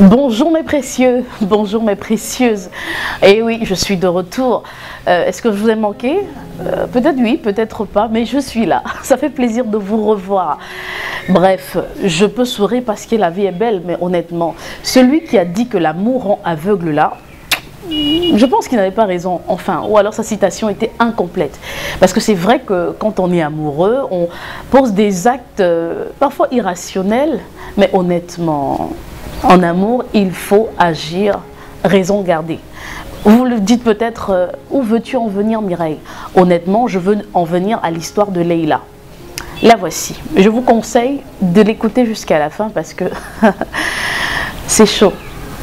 Bonjour mes précieux, bonjour mes précieuses. Et oui, je suis de retour. Est-ce que je vous ai manqué? Peut-être oui, peut-être pas, mais je suis là. Ça fait plaisir de vous revoir. Bref, je peux sourire parce que la vie est belle, mais honnêtement, celui qui a dit que l'amour rend aveugle là, je pense qu'il n'avait pas raison, enfin, ou alors sa citation était incomplète. Parce que c'est vrai que quand on est amoureux, on pose des actes parfois irrationnels, mais honnêtement, en amour, il faut agir raison gardée. Vous le dites peut-être, où veux-tu en venir, Mireille? Honnêtement, je veux en venir à l'histoire de Leïla. La voici. Je vous conseille de l'écouter jusqu'à la fin parce que c'est chaud.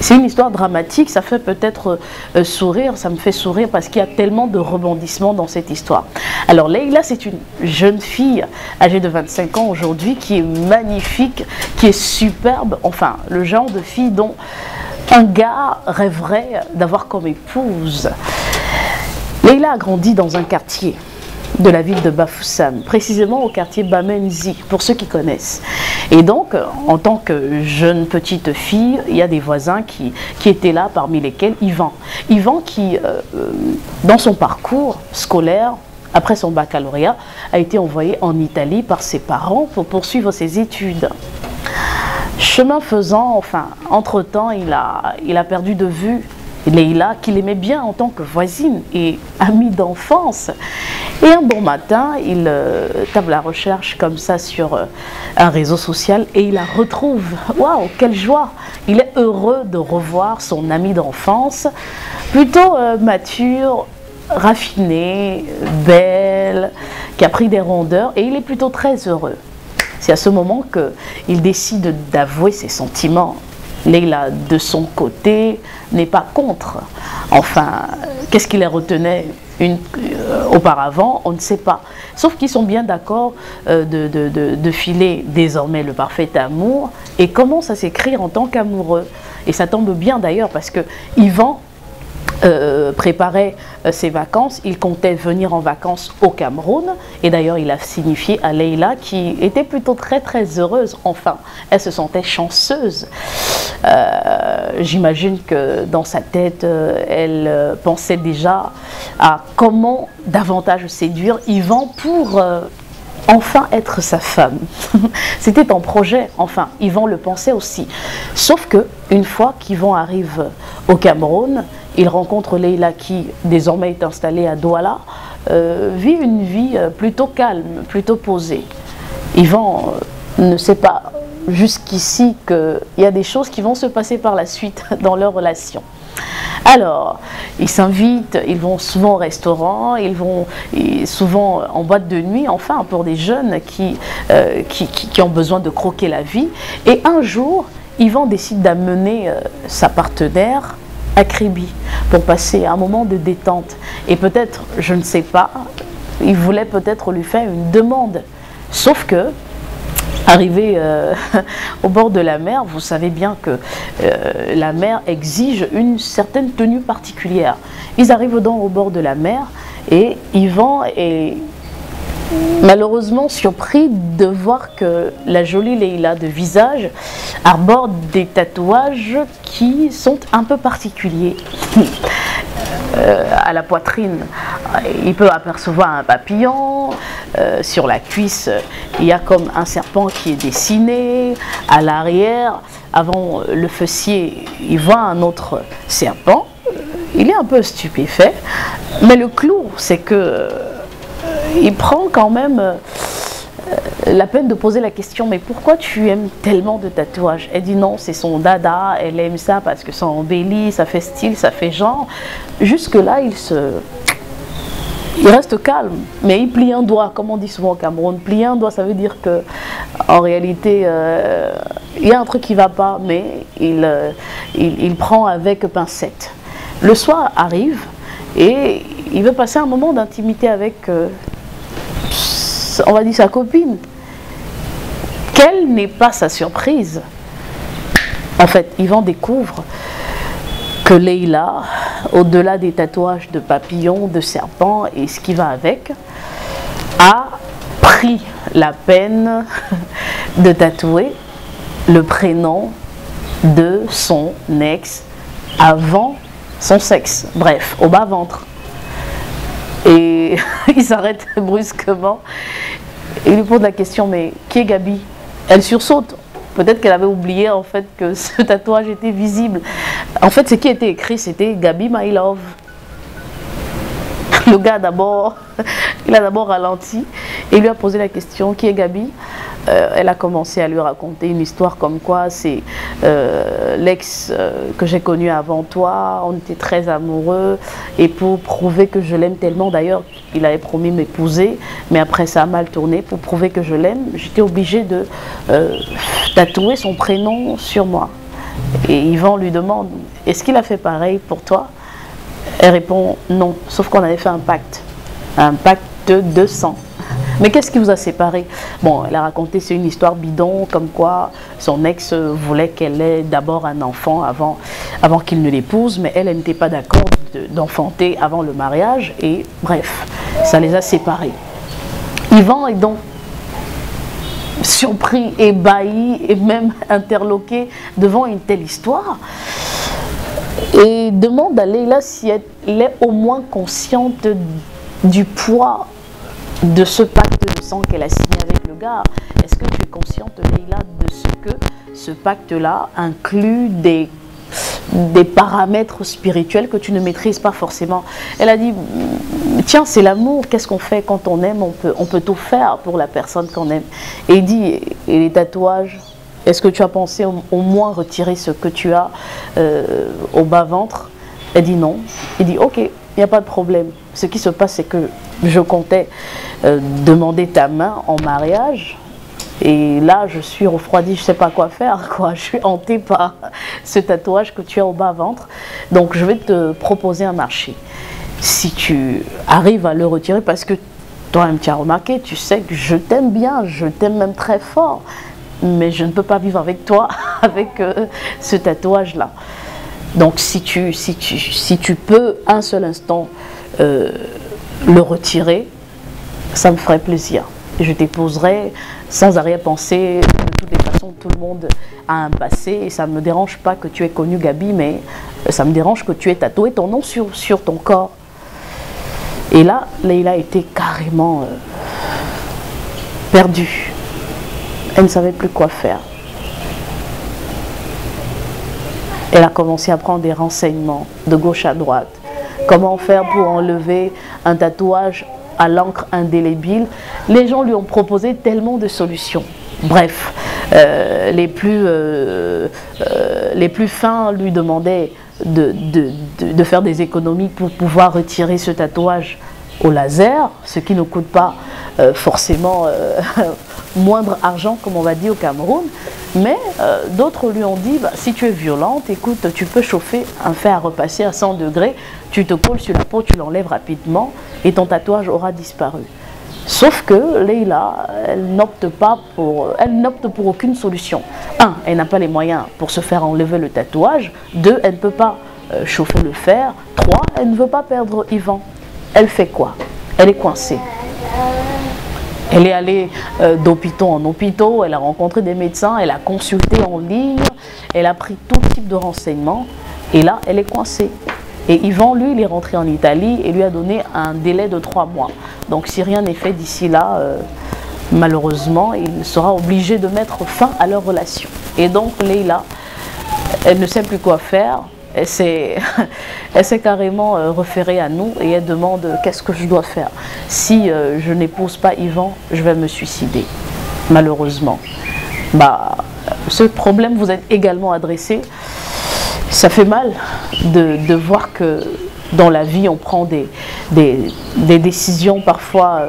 C'est une histoire dramatique, ça fait peut-être sourire, ça me fait sourire parce qu'il y a tellement de rebondissements dans cette histoire. Alors Leïla, c'est une jeune fille âgée de 25 ans aujourd'hui qui est magnifique, qui est superbe, enfin le genre de fille dont un gars rêverait d'avoir comme épouse. Leïla a grandi dans un quartier de la ville de Bafoussam, précisément au quartier Bamenzi, pour ceux qui connaissent. Et donc, en tant que jeune petite fille, il y a des voisins qui étaient là, parmi lesquels Yvan. Yvan qui, dans son parcours scolaire, après son baccalauréat, a été envoyé en Italie par ses parents pour poursuivre ses études. Chemin faisant, enfin, entre-temps, il a perdu de vue Leïla, qu'il aimait bien en tant que voisine et amie d'enfance. Et un bon matin, il tape la recherche comme ça sur un réseau social et il la retrouve. Waouh, quelle joie! Il est heureux de revoir son amie d'enfance, plutôt mature, raffinée, belle, qui a pris des rondeurs et il est plutôt très heureux. C'est à ce moment qu'il décide d'avouer ses sentiments. Leïla, de son côté, n'est pas contre. Enfin, qu'est-ce qui les retenait auparavant, on ne sait pas. Sauf qu'ils sont bien d'accord de filer désormais le parfait amour et commencent à s'écrire en tant qu'amoureux. Et ça tombe bien d'ailleurs parce que Yvan préparait ses vacances, il comptait venir en vacances au Cameroun et d'ailleurs il a signifié à Leïla qui était plutôt très heureuse, enfin elle se sentait chanceuse. J'imagine que dans sa tête elle pensait déjà à comment davantage séduire Yvan pour enfin être sa femme. C'était un projet, enfin Yvan le pensait aussi, sauf que une fois qu'Yvan arrive au Cameroun, il rencontre Leïla qui désormais est installée à Douala, vit une vie plutôt calme, plutôt posée. Yvan ne sait pas jusqu'ici qu'il y a des choses qui vont se passer par la suite dans leur relation. Alors, ils s'invitent, ils vont souvent au restaurant, ils vont souvent en boîte de nuit, enfin pour des jeunes qui ont besoin de croquer la vie. Et un jour, Yvan décide d'amener sa partenaire à Kribi pour passer un moment de détente. Et peut-être, je ne sais pas, il voulait peut-être lui faire une demande. Sauf que, arrivé au bord de la mer, vous savez bien que la mer exige une certaine tenue particulière. Ils arrivent donc au bord de la mer et Yvan est malheureusement surpris de voir que la jolie Leïla de visage arbore des tatouages qui sont un peu particuliers. À la poitrine, il peut apercevoir un papillon, sur la cuisse, il y a comme un serpent qui est dessiné, à l'arrière, avant le fessier, il voit un autre serpent, il est un peu stupéfait, mais le clou, c'est que il prend quand même la peine de poser la question, mais pourquoi tu aimes tellement de tatouages? Elle dit non, c'est son dada, elle aime ça parce que ça embellit, ça fait style, ça fait genre. Jusque-là, il reste calme, mais il plie un doigt, comme on dit souvent au Cameroun. Plier un doigt, ça veut dire que en réalité, il y a un truc qui ne va pas, mais il prend avec pincette. Le soir arrive et il veut passer un moment d'intimité avec on va dire sa copine. Quelle n'est pas sa surprise? En fait, Yvan découvre que Leïla, au-delà des tatouages de papillons, de serpents et ce qui va avec, a pris la peine de tatouer le prénom de son ex avant son sexe, bref, au bas-ventre. Et il s'arrête brusquement et lui pose la question, mais qui est Gabi? Elle sursaute. Peut-être qu'elle avait oublié en fait que ce tatouage était visible. En fait, ce qui était écrit, c'était Gabi My Love. Le gars d'abord, il a d'abord ralenti et lui a posé la question, qui est Gabi? Elle a commencé à lui raconter une histoire comme quoi c'est l'ex que j'ai connu avant toi, on était très amoureux et pour prouver que je l'aime tellement, d'ailleurs il avait promis m'épouser mais après ça a mal tourné, pour prouver que je l'aime, j'étais obligée de tatouer son prénom sur moi. Et Yvan lui demande, est-ce qu'il a fait pareil pour toi? Elle répond non, sauf qu'on avait fait un pacte de sang. Mais qu'est-ce qui vous a séparés? Bon, elle a raconté, c'est une histoire bidon, comme quoi son ex voulait qu'elle ait d'abord un enfant avant qu'il ne l'épouse, mais elle n'était pas d'accord d'enfanter avant le mariage, et bref, ça les a séparés. Yvan est donc surpris, ébahi et même interloqué devant une telle histoire, et demande à Leïla si elle est au moins consciente du poids de ce pacte de sang qu'elle a signé avec le gars. Est-ce que tu es consciente, Leïla, de ce que ce pacte-là inclut des paramètres spirituels que tu ne maîtrises pas forcément? Elle a dit, tiens, c'est l'amour, qu'est-ce qu'on fait quand on aime? On peut tout faire pour la personne qu'on aime. Et il dit, et les tatouages, est-ce que tu as pensé au moins retirer ce que tu as au bas-ventre? Elle dit non. Il dit, ok, il n'y a pas de problème. Ce qui se passe, c'est que je comptais demander ta main en mariage. Et là, je suis refroidie, je ne sais pas quoi faire, quoi. Je suis hantée par ce tatouage que tu as au bas-ventre. Donc, je vais te proposer un marché. Si tu arrives à le retirer, parce que toi-même, tu as remarqué, tu sais que je t'aime bien, je t'aime même très fort. Mais je ne peux pas vivre avec toi, avec ce tatouage-là. Donc, si tu peux un seul instant le retirer, ça me ferait plaisir. Je t'épouserai sans arrière-pensée. De toutes les façons, tout le monde a un passé et ça ne me dérange pas que tu aies connu Gabi, mais ça me dérange que tu aies tatoué ton nom sur ton corps. Et là, Leïla était carrément perdue. Elle ne savait plus quoi faire. Elle a commencé à prendre des renseignements de gauche à droite. Comment faire pour enlever un tatouage à l'encre indélébile? Les gens lui ont proposé tellement de solutions. Bref, les plus fins lui demandaient de faire des économies pour pouvoir retirer ce tatouage au laser, ce qui ne coûte pas forcément moindre argent, comme on va dire au Cameroun. Mais d'autres lui ont dit, bah, si tu es violente, écoute, tu peux chauffer un fer à repasser à 100 degrés, tu te colles sur la peau, tu l'enlèves rapidement et ton tatouage aura disparu. Sauf que Leïla, elle n'opte pour aucune solution. Un, elle n'a pas les moyens pour se faire enlever le tatouage. Deux, elle ne peut pas chauffer le fer. Trois, elle ne veut pas perdre Yvan. Elle fait quoi? Elle est coincée. Elle est allée d'hôpitaux en hôpitaux, elle a rencontré des médecins, elle a consulté en ligne, elle a pris tout type de renseignements et là, elle est coincée. Et Yvan, lui, il est rentré en Italie et lui a donné un délai de 3 mois. Donc si rien n'est fait d'ici là, malheureusement, il sera obligé de mettre fin à leur relation. Et donc Leïla, elle ne sait plus quoi faire. Elle s'est carrément référée à nous et elle demande qu'est-ce que je dois faire. Si je n'épouse pas Yvan, je vais me suicider, malheureusement. Bah, ce problème vous est également adressé. Ça fait mal de voir que dans la vie, on prend des décisions parfois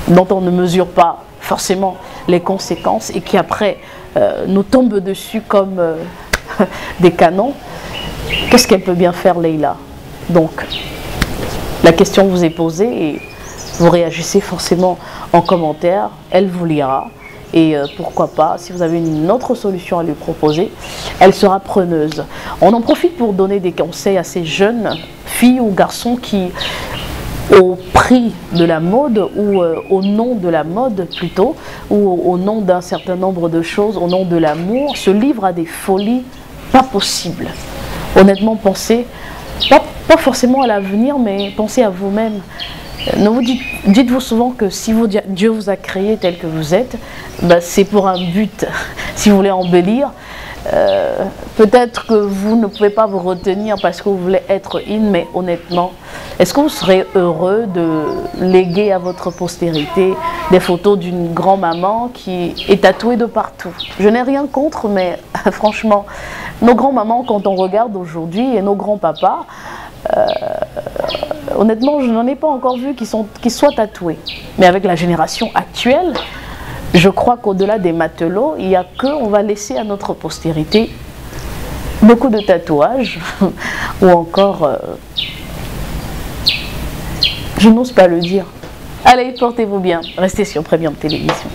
dont on ne mesure pas forcément les conséquences et qui après nous tombent dessus comme des canons. Qu'est-ce qu'elle peut bien faire, Leïla? Donc, la question vous est posée et vous réagissez forcément en commentaire. Elle vous lira. Et pourquoi pas, si vous avez une autre solution à lui proposer, elle sera preneuse. On en profite pour donner des conseils à ces jeunes filles ou garçons qui au prix de la mode ou au nom de la mode plutôt, ou au nom d'un certain nombre de choses, au nom de l'amour, se livrent à des folies pas possibles. Honnêtement, pensez, pas forcément à l'avenir, mais pensez à vous-même. Dites-vous souvent que si Dieu vous a créé tel que vous êtes, ben c'est pour un but. Si vous voulez embellir, peut-être que vous ne pouvez pas vous retenir parce que vous voulez être in, mais honnêtement, est-ce que vous serez heureux de léguer à votre postérité des photos d'une grand-maman qui est tatouée de partout? Je n'ai rien contre, mais franchement, nos grands-mamans, quand on regarde aujourd'hui, et nos grands-papas, honnêtement, je n'en ai pas encore vu qui soient tatoués. Mais avec la génération actuelle, je crois qu'au-delà des matelots, il n'y a qu'on va laisser à notre postérité beaucoup de tatouages ou encore, je n'ose pas le dire. Allez, portez-vous bien, restez sur Premium Télévision.